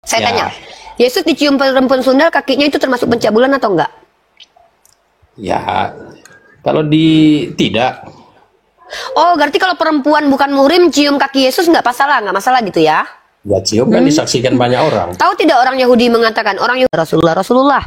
Saya Ya, tanya, Yesus dicium perempuan sundal kakinya itu termasuk pencabulan atau enggak? ya. Kalau tidak, Oh, berarti kalau perempuan bukan muhrim cium kaki Yesus nggak masalah gitu ya? ya cium kan disaksikan banyak orang. Tahu tidak orang Yahudi mengatakan orang Yahudi, Rasulullah,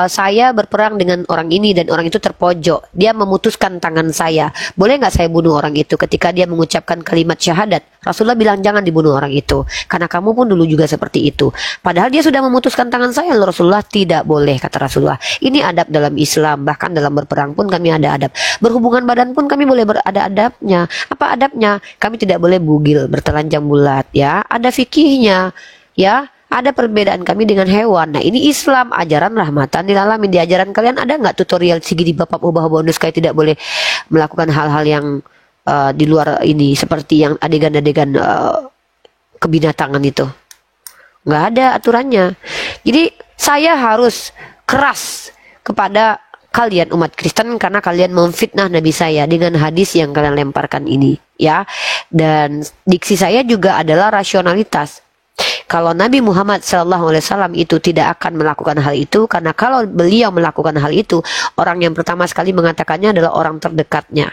saya berperang dengan orang ini dan orang itu terpojok. Dia memutuskan tangan saya. Boleh nggak saya bunuh orang itu? Ketika dia mengucapkan kalimat syahadat, Rasulullah bilang jangan dibunuh orang itu karena kamu pun dulu juga seperti itu. Padahal dia sudah memutuskan tangan saya. Rasulullah tidak boleh, kata Rasulullah. Ini adab dalam Islam. Bahkan dalam berperang pun kami ada adab. Berhubungan badan pun kami boleh ada adabnya. Apa adabnya? Kami tidak boleh bugil, bertelanjang bulat, ya. Ada fikihnya, ya. Ada perbedaan kami dengan hewan. Nah, ini Islam, ajaran rahmatan lil alamin. Di ajaran kalian ada nggak tutorial sigi di bapak ubah bonus kayak tidak boleh melakukan hal-hal yang di luar ini, seperti yang adegan-adegan kebinatangan itu? Nggak ada aturannya. Jadi saya harus keras kepada kalian umat Kristen karena kalian memfitnah Nabi saya dengan hadis yang kalian lemparkan ini, ya. Dan diksi saya juga adalah rasionalitas. Kalau Nabi Muhammad SAW itu tidak akan melakukan hal itu, karena kalau beliau melakukan hal itu, orang yang pertama sekali mengatakannya adalah orang terdekatnya,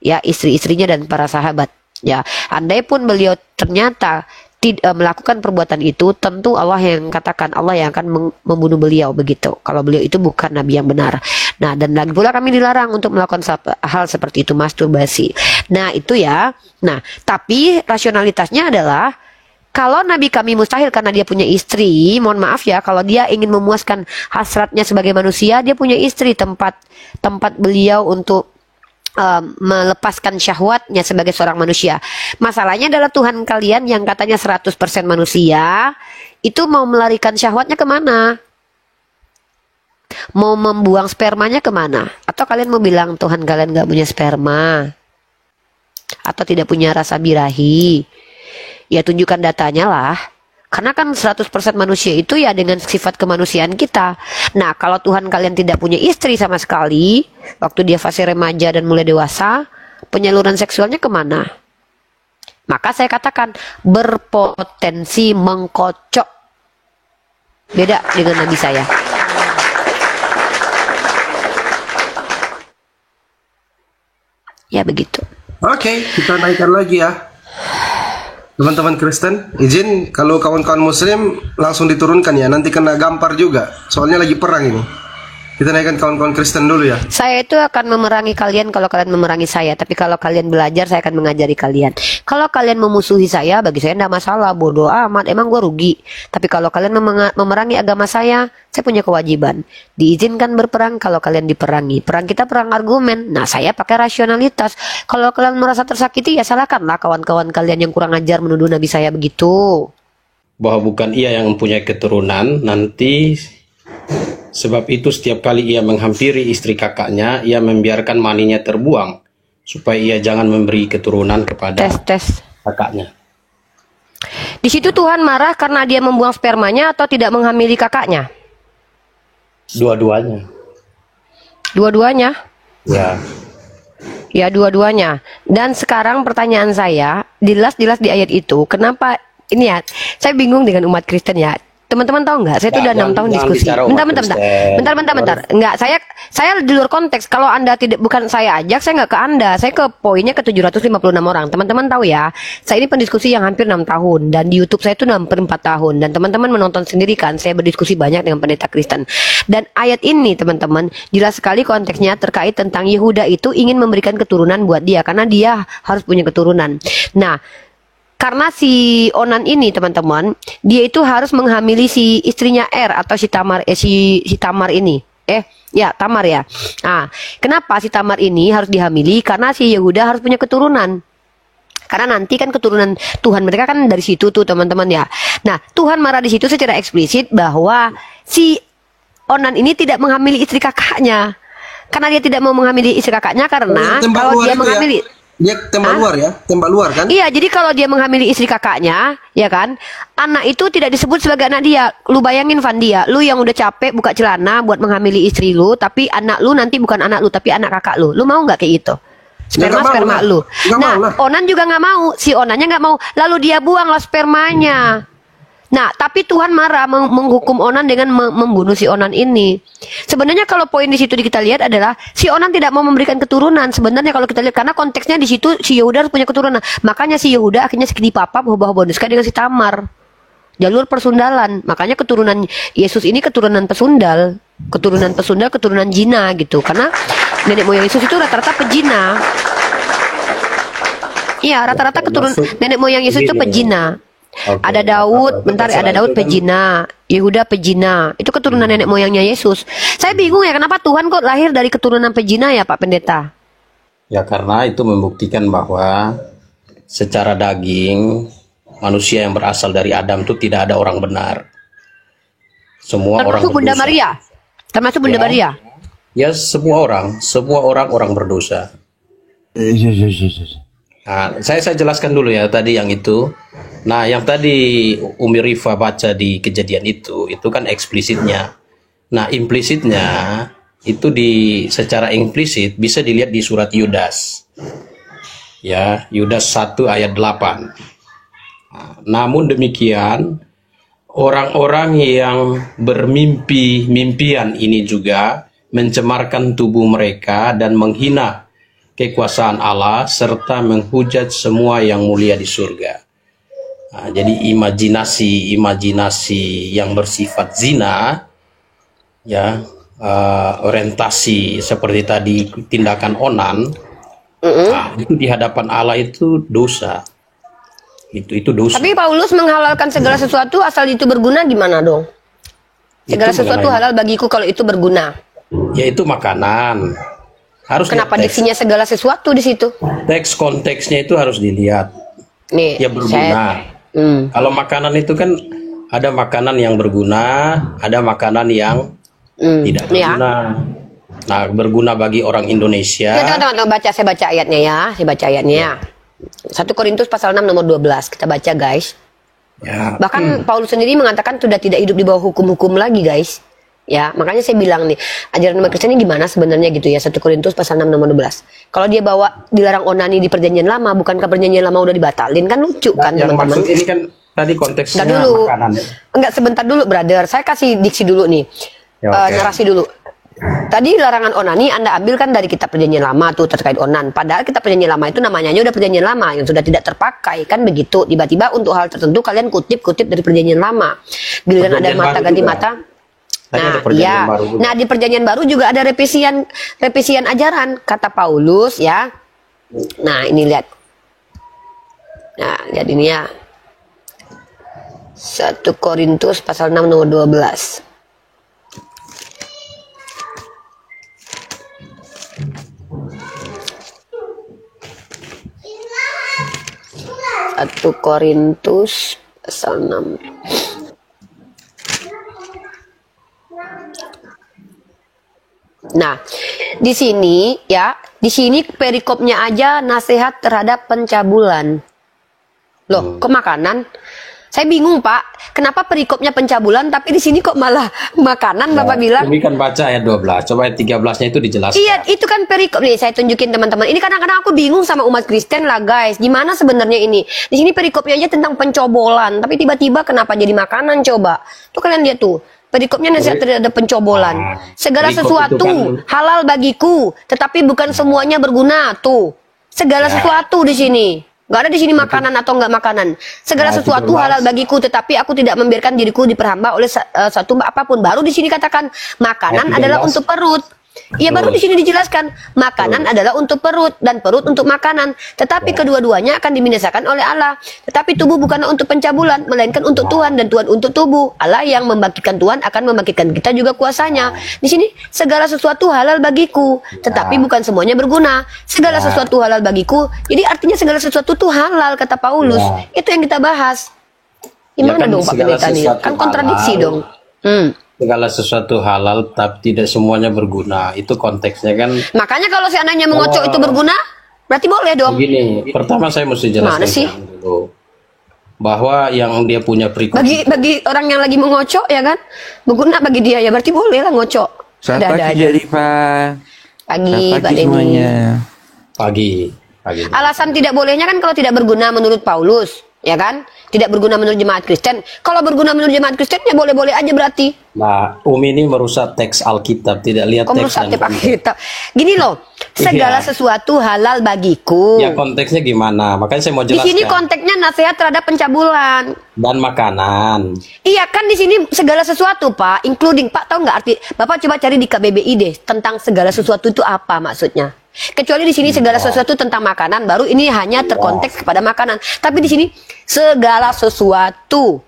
ya, istri-istrinya dan para sahabat, ya. Andai pun beliau ternyata melakukan perbuatan itu, tentu Allah yang katakan, Allah yang akan membunuh beliau, begitu. Kalau beliau itu bukan Nabi yang benar. Nah, dan lagi pula kami dilarang untuk melakukan hal seperti itu, masturbasi. Nah, itu ya. Nah, tapi rasionalitasnya adalah kalau Nabi kami mustahil karena dia punya istri, mohon maaf ya, kalau dia ingin memuaskan hasratnya sebagai manusia, dia punya istri, tempat beliau untuk melepaskan syahwatnya sebagai seorang manusia. Masalahnya adalah Tuhan kalian yang katanya 100% manusia, itu mau melarikan syahwatnya kemana? Mau membuang spermanya kemana? Atau kalian mau bilang Tuhan kalian gak punya sperma? Atau tidak punya rasa birahi? Ya tunjukkan datanya lah. Karena kan 100% manusia itu ya dengan sifat kemanusiaan kita. Nah, kalau Tuhan kalian tidak punya istri sama sekali, waktu dia fase remaja dan mulai dewasa, penyaluran seksualnya kemana? Maka saya katakan berpotensi mengkocok. Beda dengan Nabi saya. Ya begitu. Oke, kita naikkan lagi ya. Teman-teman Kristen, izin kalau kawan-kawan Muslim langsung diturunkan ya, nanti kena gampar juga. Soalnya lagi perang ini. Kita naikkan kawan-kawan Kristen dulu ya. Saya itu akan memerangi kalian kalau kalian memerangi saya. Tapi kalau kalian belajar, saya akan mengajari kalian. Kalau kalian memusuhi saya, bagi saya tidak masalah. Bodoh amat, emang gue rugi. Tapi kalau kalian memerangi agama saya punya kewajiban. Diizinkan berperang kalau kalian diperangi. Perang kita perang argumen. Nah, saya pakai rasionalitas. Kalau kalian merasa tersakiti, ya salahkanlah kawan-kawan kalian yang kurang ajar menuduh Nabi saya begitu. Bahwa bukan ia yang mempunyai keturunan, nanti sebab itu setiap kali ia menghampiri istri kakaknya, ia membiarkan maninya terbuang, supaya ia jangan memberi keturunan kepada kakaknya. Di situ Tuhan marah karena dia membuang spermanya atau tidak menghamili kakaknya? Dua-duanya. Dua-duanya? Ya. Ya, dua-duanya. Dan sekarang pertanyaan saya, jelas-jelas di ayat itu, kenapa ini ya, saya bingung dengan umat Kristen ya. Teman-teman tahu nggak? Saya itu udah 6 tahun diskusi. Bentar. Nggak, saya di luar konteks. Kalau Anda bukan saya ajak, saya nggak ke Anda. Saya ke poinnya ke 756 orang. Teman-teman tahu ya, saya ini pendiskusi yang hampir 6 tahun. Dan di YouTube saya itu hampir 4 tahun. Dan teman-teman menonton sendiri kan, saya berdiskusi banyak dengan pendeta Kristen. Dan ayat ini teman-teman, jelas sekali konteksnya terkait tentang Yehuda itu ingin memberikan keturunan buat dia. Karena dia harus punya keturunan. Nah, karena si Onan ini teman-teman, dia itu harus menghamili si istrinya atau si Tamar Tamar ini. Tamar ya. Nah, kenapa si Tamar ini harus dihamili? Karena si Yehuda harus punya keturunan. Karena nanti kan keturunan Tuhan mereka kan dari situ tuh teman-teman ya. Nah, Tuhan marah di situ secara eksplisit bahwa si Onan ini tidak menghamili istri kakaknya. Karena dia tidak mau menghamili istri kakaknya karena kalau dia menghamili dia tembak luar ya, tembak luar kan? Iya, jadi kalau dia menghamili istri kakaknya, ya kan, anak itu tidak disebut sebagai anak dia. Lu bayangin Van dia, lu yang udah capek buka celana buat menghamili istri lu, tapi anak lu nanti bukan anak lu, tapi anak kakak lu. Lu mau nggak kayak gitu? Sperma lu. Nah, Onan juga nggak mau, si Onannya nggak mau. Lalu dia buanglah spermanya. Nah, tapi Tuhan marah menghukum Onan dengan membunuh si Onan ini. Sebenarnya kalau poin di situ kita lihat adalah si Onan tidak mau memberikan keturunan. Sebenarnya kalau kita lihat karena konteksnya di situ si Yehuda harus punya keturunan. Makanya si Yehuda akhirnya dipapap hubah-hubah dengan si Tamar. Jalur persundalan. Makanya keturunan Yesus ini keturunan pesundal, keturunan jina gitu. Karena nenek moyang Yesus itu rata-rata pejina. Iya, rata-rata keturunan nenek moyang Yesus itu pejina. Oke. Ada Daud, bentar, ada Daud pejina, Yehuda pejina. Itu keturunan nenek moyangnya Yesus. Saya bingung ya kenapa Tuhan kok lahir dari keturunan pejina ya Pak Pendeta? Ya karena itu membuktikan bahwa secara daging manusia yang berasal dari Adam itu tidak ada orang benar. Semua orang Termasuk Bunda berdosa. Maria. Termasuk Bunda Ya. Maria. Ya semua orang berdosa. Nah, saya jelaskan dulu ya tadi yang itu. Nah, yang tadi Umi Rifa baca di kejadian itu kan eksplisitnya. Nah, implisitnya itu secara implisit bisa dilihat di surat Yudas. Ya, Yudas 1 ayat 8. Nah, namun demikian, orang-orang yang bermimpi-mimpian ini juga mencemarkan tubuh mereka dan menghina kekuasaan Allah serta menghujat semua yang mulia di surga. Nah, jadi imajinasi yang bersifat zina, ya orientasi seperti tadi tindakan onan, nah, itu di hadapan Allah itu dosa. Itu dosa. Tapi Paulus menghalalkan segala sesuatu asal itu berguna gimana dong? Segala Itu sesuatu mengenai- halal bagiku kalau itu berguna. Yaitu makanan. Harus Kenapa lihat diksinya segala sesuatu di situ? teks konteksnya itu harus dilihat. Nih, Ya berguna. Kalau makanan itu kan ada makanan yang berguna, ada makanan yang tidak Ya. berguna. Nah, berguna bagi orang Indonesia. Ya, tunggu, saya baca ayatnya ya. Saya baca ayatnya ya. 1 Korintus pasal 6 nomor 12. Kita baca guys. Ya, Bahkan Paulus sendiri mengatakan sudah tidak hidup di bawah hukum-hukum lagi guys. Ya, makanya saya bilang nih, ajaran umat Kristen ini gimana sebenarnya gitu ya. 1 Korintus pasal 6 nomor 12. Kalau dia bawa dilarang onani di perjanjian lama, bukankah perjanjian lama udah dibatalin? Kan lucu kan yang teman-teman. maksud ini kan tadi konteksnya Enggak dulu. makanan. Enggak, sebentar dulu, brother. Saya kasih diksi dulu nih. Ya, oke. Narasi dulu. Tadi larangan onani Anda ambil kan dari kitab perjanjian lama tuh terkait onan. Padahal kitab perjanjian lama itu namanya udah perjanjian lama yang sudah tidak terpakai kan begitu. Tiba-tiba untuk hal tertentu kalian kutip-kutip dari perjanjian lama. Giliran ada Perjanjian mata baru ganti juga. mata. Tadi ada Nah, perjanjian iya. baru juga. Nah, di perjanjian baru juga ada revisian ajaran kata Paulus ya. Nah, ini lihat. Nah, lihat ini ya. 1 Korintus pasal 6 nomor 12. Satu Korintus pasal 6. Nah, di sini ya, di sini perikopnya aja nasihat terhadap pencabulan. Loh, kok makanan? Saya bingung, Pak. Kenapa perikopnya pencabulan tapi di sini kok malah makanan Bapak bilang? Ini kan baca ayat 12. Coba ayat 13-nya itu dijelaskan. Iya, itu kan perikop nih. Saya tunjukin teman-teman. Ini kadang-kadang aku bingung sama umat Kristen lah, guys. Gimana sebenarnya ini? Di sini perikopnya aja tentang pencobolan, tapi tiba-tiba kenapa jadi makanan coba? Tuh kalian lihat tuh. Perikopnya nasihat terhadap pencobolan. Segala perikop sesuatu itu kan- halal bagiku, tetapi bukan semuanya berguna. Tuh. Segala sesuatu di sini. Gak ada di sini makanan atau enggak makanan. Segala Nah, itu sesuatu berbahasa. halal bagiku, tetapi aku tidak membiarkan diriku diperhamba oleh satu apapun. Baru di sini katakan makanan Ayat adalah 13. untuk perut. Iya, baru di sini dijelaskan makanan adalah untuk perut dan perut untuk makanan. Tetapi kedua-duanya akan dibinasakan oleh Allah. Tetapi tubuh bukanlah untuk pencabulan, melainkan untuk Tuhan dan Tuhan untuk tubuh. Allah yang membangkitkan Tuhan akan membangkitkan kita juga kuasanya. Di sini segala sesuatu halal bagiku, tetapi bukan semuanya berguna. Segala sesuatu halal bagiku. Jadi artinya segala sesuatu itu halal kata Paulus. Itu yang kita bahas. Gimana kan dong Pak segala Pendeta nih? sesuatu Kan kontradiksi halal. dong. Segala sesuatu halal tapi tidak semuanya berguna. Itu konteksnya kan Makanya kalau seandainya mengocok itu berguna, berarti boleh dong. begini. Pertama saya mesti jelaskan Mana sih? dulu bahwa yang dia punya perikop Bagi orang yang lagi mengocok ya kan, berguna bagi dia ya berarti boleh lah ngocok. Selamat Ada pagi aja. Jadi Pak. Pagi Selamat Pak pagi Denny. semuanya. pagi. Alasan tidak bolehnya kan kalau tidak berguna menurut Paulus. ya kan? Tidak berguna menurut jemaat Kristen. Kalau berguna menurut jemaat Kristen ya boleh-boleh aja berarti. Nah, Umi ini merusak teks Alkitab, tidak lihat Kok teks merusak dan teks konteks. Alkitab? Gini loh, segala Iya. sesuatu halal bagiku. Ya konteksnya gimana? Makanya saya mau Di jelaskan. sini konteksnya nasihat terhadap pencabulan. Dan makanan. Iya kan di sini segala sesuatu Pak, including Pak tahu nggak arti? Bapak coba cari di KBBI deh tentang segala sesuatu itu apa maksudnya. Kecuali di sini segala sesuatu tentang makanan, baru ini hanya terkonteks kepada makanan. Tapi di sini segala sesuatu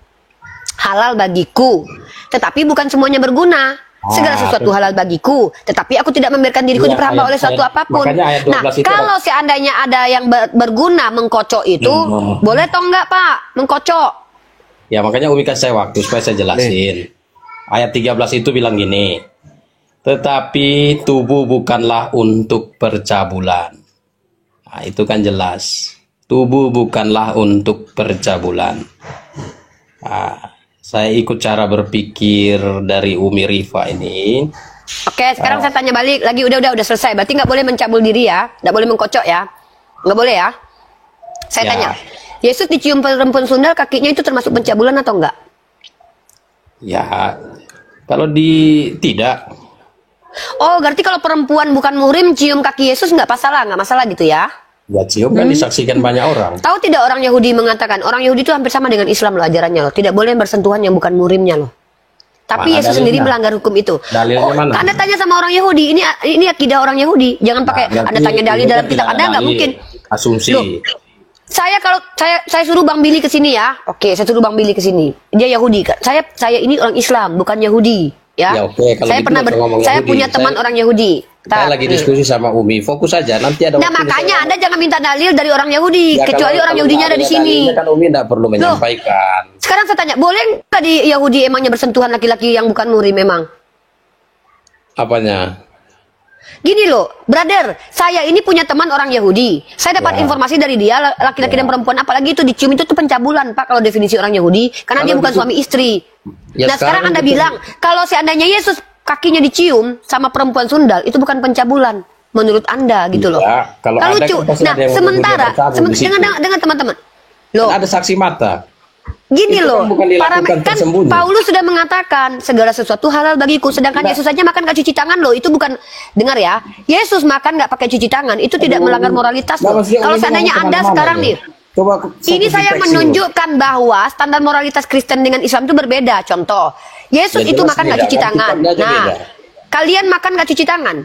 halal bagiku, tetapi bukan semuanya berguna. Segala sesuatu halal bagiku, tetapi aku tidak membiarkan diriku Iya, diperhamba oleh suatu ayat- apapun. makanya ayat 12 Nah, itu kalau seandainya ada yang berguna mengkocok itu, boleh toh enggak Pak mengkocok? Ya makanya Umi kasih saya waktu supaya saya jelasin. Ayat 13 itu bilang gini. Tetapi tubuh bukanlah untuk percabulan. Nah, itu kan jelas. Tubuh bukanlah untuk percabulan. Nah, saya ikut cara berpikir dari Umi Rifa ini. Oke, sekarang saya tanya balik lagi. Udah selesai. Berarti nggak boleh mencabul diri ya, nggak boleh mengkocok ya, nggak boleh ya. Saya Ya. tanya, Yesus dicium perempuan sundal kakinya itu termasuk pencabulan atau enggak? Ya, kalau tidak. Oh, berarti kalau perempuan bukan muhrim cium kaki Yesus nggak masalah gitu ya? Ya cium kan disaksikan banyak orang. Tahu tidak orang Yahudi mengatakan orang Yahudi itu hampir sama dengan Islam loh ajarannya loh, tidak boleh bersentuhan yang bukan muhrimnya loh. Tapi Mana Yesus dalilnya? sendiri melanggar hukum itu. Dalilnya mana? Anda tanya sama orang Yahudi, ini akidah orang Yahudi. Jangan pakai Berarti Anda tanya dalil ini dalam kan kitab tidak Anda ada nggak dalil. mungkin. Asumsi. Loh, saya suruh Bang Billy ke sini ya. Oke, saya suruh Bang Billy ke sini. Dia Yahudi. Saya ini orang Islam, bukan Yahudi, ya. Ya, oke, kalau saya gitu pernah nggak usah ngomong saya Yahudi. punya teman Saya- orang Yahudi. Saya Tak, lagi nih. diskusi sama Umi. Fokus saja. Nanti ada Nah, waktunya makanya saya- Anda jangan minta dalil dari orang Yahudi, Ya, kecuali kalau- orang kalau Yahudinya nggak ada di ada sini. dalilnya kan Umi tidak perlu menyampaikan. Sekarang saya tanya, boleh nggak di Yahudi emangnya bersentuhan laki-laki yang bukan muhrim memang? Apanya? Gini loh, brother, saya ini punya teman orang Yahudi. Saya dapat Ya. informasi dari dia, laki-laki dan perempuan, apalagi itu dicium itu tuh pencabulan, Pak, kalau definisi orang Yahudi, karena Kalau dia bukan gitu- suami istri. Ya, Nah, sekarang sekarang Anda itu- bilang, kalau seandainya Yesus kakinya dicium sama perempuan sundal, itu bukan pencabulan, menurut Anda gitu loh. Ya, kalau Kan ada lucu. kan pasti Nah, ada yang sementara, menuduh dia bercabul di situ. dengan teman-teman. Loh, Kan ada saksi mata. gini Itu loh, kan bukan dilakukan kan tersembunyi. Paulus sudah mengatakan segala sesuatu halal bagiku, sedangkan Nah. Yesus saja makan gak cuci tangan loh. Itu bukan, dengar ya, Yesus makan gak pakai cuci tangan, itu tidak melanggar moralitas Nah, loh. maksudnya Kalau Umi seandainya ngomong Anda kemana-mana sekarang ya. nih, Coba ini satu saya teks menunjukkan bahwa standar moralitas Kristen dengan Islam itu berbeda. Contoh, Yesus Ya, itu jelas makan gak beda, cuci kan tangan. tipenya aja Nah, beda. kalian makan gak cuci tangan?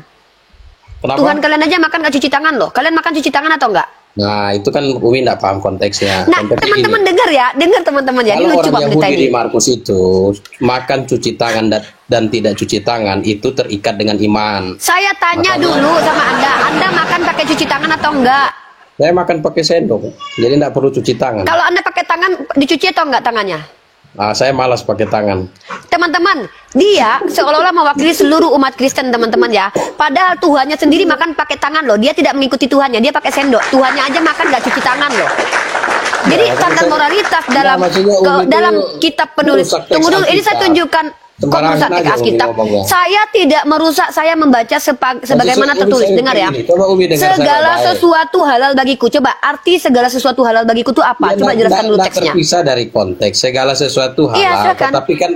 Kenapa? Tuhan kalian aja makan gak cuci tangan loh. Kalian makan cuci tangan atau enggak? Nah, itu kan Umi tidak paham konteksnya. Nah, Konteksnya teman-teman gini. dengar ya, dengar teman-teman ya. Ini Kalau lucu orang Pak berita Yahudi ini. di Markus itu makan cuci tangan dan tidak cuci tangan itu terikat dengan iman. Saya tanya dulu sama Anda makan pakai cuci tangan atau enggak? Saya makan pakai sendok, jadi tidak perlu cuci tangan. Kalau Anda pakai tangan, dicuci atau enggak tangannya? Nah, saya malas pakai tangan. Teman-teman, dia seolah-olah mewakili seluruh umat Kristen, teman-teman ya. Padahal Tuhannya sendiri makan pakai tangan loh. Dia tidak mengikuti Tuhannya, dia pakai sendok. Tuhannya aja makan nggak cuci tangan loh. Jadi Ya, standar maksudnya- moralitas Ya, dalam maksudnya Umi itu dalam kitab penulis. merusak teks Tunggu dulu, ini saya Alkitab. tunjukkan. Kok Sembarangan merusak teks aja Umi Alkitab? ngomongnya. Saya tidak merusak, saya membaca sebagaimana Maksudnya Umi tertulis. saya Dengar ya. begini, coba Umi dengar saya Segala baik-baik. sesuatu halal bagiku. Coba arti segala sesuatu halal bagiku itu apa? Ya, Coba jelaskan dulu nggak teksnya. terpisah dari konteks. Segala sesuatu halal. Iya, silakan. Tetapi kan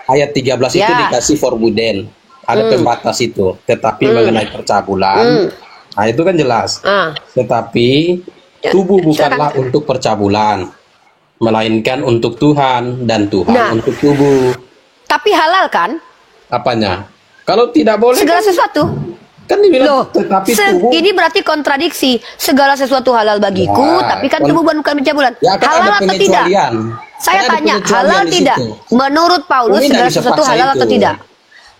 ayat 13 itu Ya. dikasih forbidden. Ada pembatas itu. Tetapi mengenai percabulan, nah itu kan jelas. Tetapi Ya, tubuh bukanlah untuk percabulan, melainkan untuk Tuhan dan Tuhan Nah. untuk tubuh. Tapi halal kan? Apanya? Kalau tidak boleh Segala kan, sesuatu. kan dibilang Loh, tetapi tubuh. ini berarti kontradiksi. Segala sesuatu halal bagiku, Ya, tapi kan tubuh bukan pencabulan. Ya, kan Halal ada atau tidak? pengecualian. Saya Kan ada tanya, pengecualian halal di tidak? situ. Menurut Paulus Umi nggak segala bisa sesuatu paksa halal itu. atau tidak?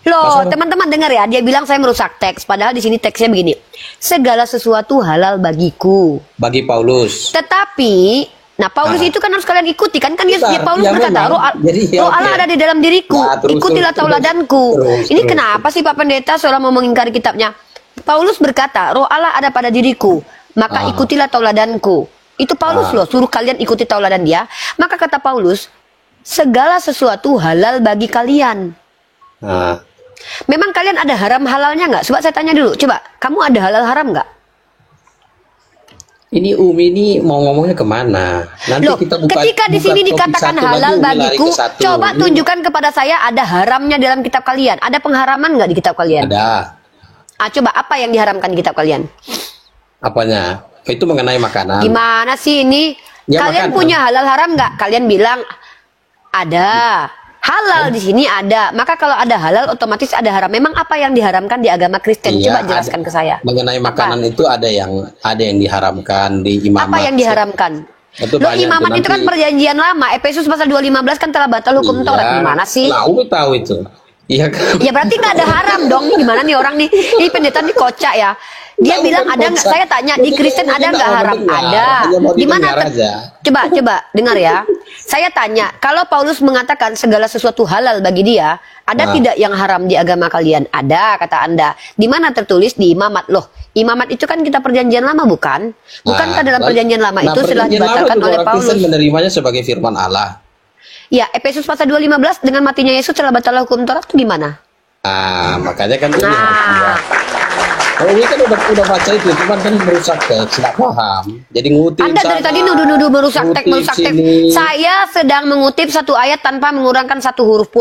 Loh, Masalah- teman-teman dengar ya, dia bilang saya merusak teks, padahal di sini teksnya begini. Segala sesuatu halal bagiku. Bagi Paulus. Tetapi, nah Paulus Nah. itu kan harus kalian ikuti kan dia Bentar, Paulus ya berkata, memang. roh, Jadi, ya, roh Allah oke. ada di dalam diriku, Nah, terus, ikutilah terus, tauladanku. terus, Ini terus. kenapa sih Pak Pendeta seolah mau mengingkari kitabnya? Paulus berkata, roh Allah ada pada diriku, maka ikutilah tauladanku. Itu Paulus loh, suruh kalian ikuti tauladan dia. Maka kata Paulus, segala sesuatu halal bagi kalian. Nah, Memang kalian ada haram halalnya nggak? Coba saya tanya dulu, coba kamu ada halal haram nggak? Ini Umi ini mau ngomongnya kemana? Nanti Loh, kita buka, ketika di buka sini topik dikatakan satu lagi, halal Umi lari bagiku, ke satu. coba Ini tunjukkan kepada saya ada haramnya dalam kitab kalian. Ada pengharaman nggak di kitab kalian? ada Coba apa yang diharamkan di kitab kalian? apanya? Itu mengenai makanan. Gimana sih ini? Ya, Kalian makanan. punya halal haram nggak? Kalian bilang ada. Halal di sini ada. Maka kalau ada halal otomatis ada haram. Memang apa yang diharamkan di agama Kristen? Iya, Coba jelaskan ke saya. Mengenai makanan itu ada yang diharamkan di imamat. Apa yang diharamkan? Itu Loh, banyak imamat tuh itu kan nanti. perjanjian lama. Efesus pasal 2:15 kan telah batal hukum Taurat. Gimana sih? Nah, Umi tahu itu. Iya kan? Ya berarti nggak ada haram dong. Ini gimana nih orang nih? Ini pendeta nih kocak ya. Dia Nah, bilang bukan ada nggak? kocak. Saya tanya di Ini Kristen kan ada kita nggak mau haram? mendengar. Ada. Hanya mau Di mana? didengar aja. Coba dengar ya. Saya tanya, kalau Paulus mengatakan segala sesuatu halal bagi dia, ada Nah. tidak yang haram di agama kalian? Ada, kata Anda. Di mana tertulis di imamat? Loh, imamat itu kan kita perjanjian lama bukan? Bukankah dalam perjanjian lama itu setelah perjanjian lama dibatalkan juga oleh orang Paulus? Kristen menerimanya sebagai firman Allah. Ya, Efesus pasal 2:15 dengan matinya Yesus telah batal hukum Taurat itu gimana? Makanya kan ini harus Nah, dilihat. Kalau ini kan udah baca itu, cuman kan merusak teks, tidak paham. Jadi ngutip Anda dari sana, tadi nuduh-nuduh merusak teks, ngutip merusak teks. sini. Saya sedang mengutip satu ayat tanpa mengurangkan satu huruf pun.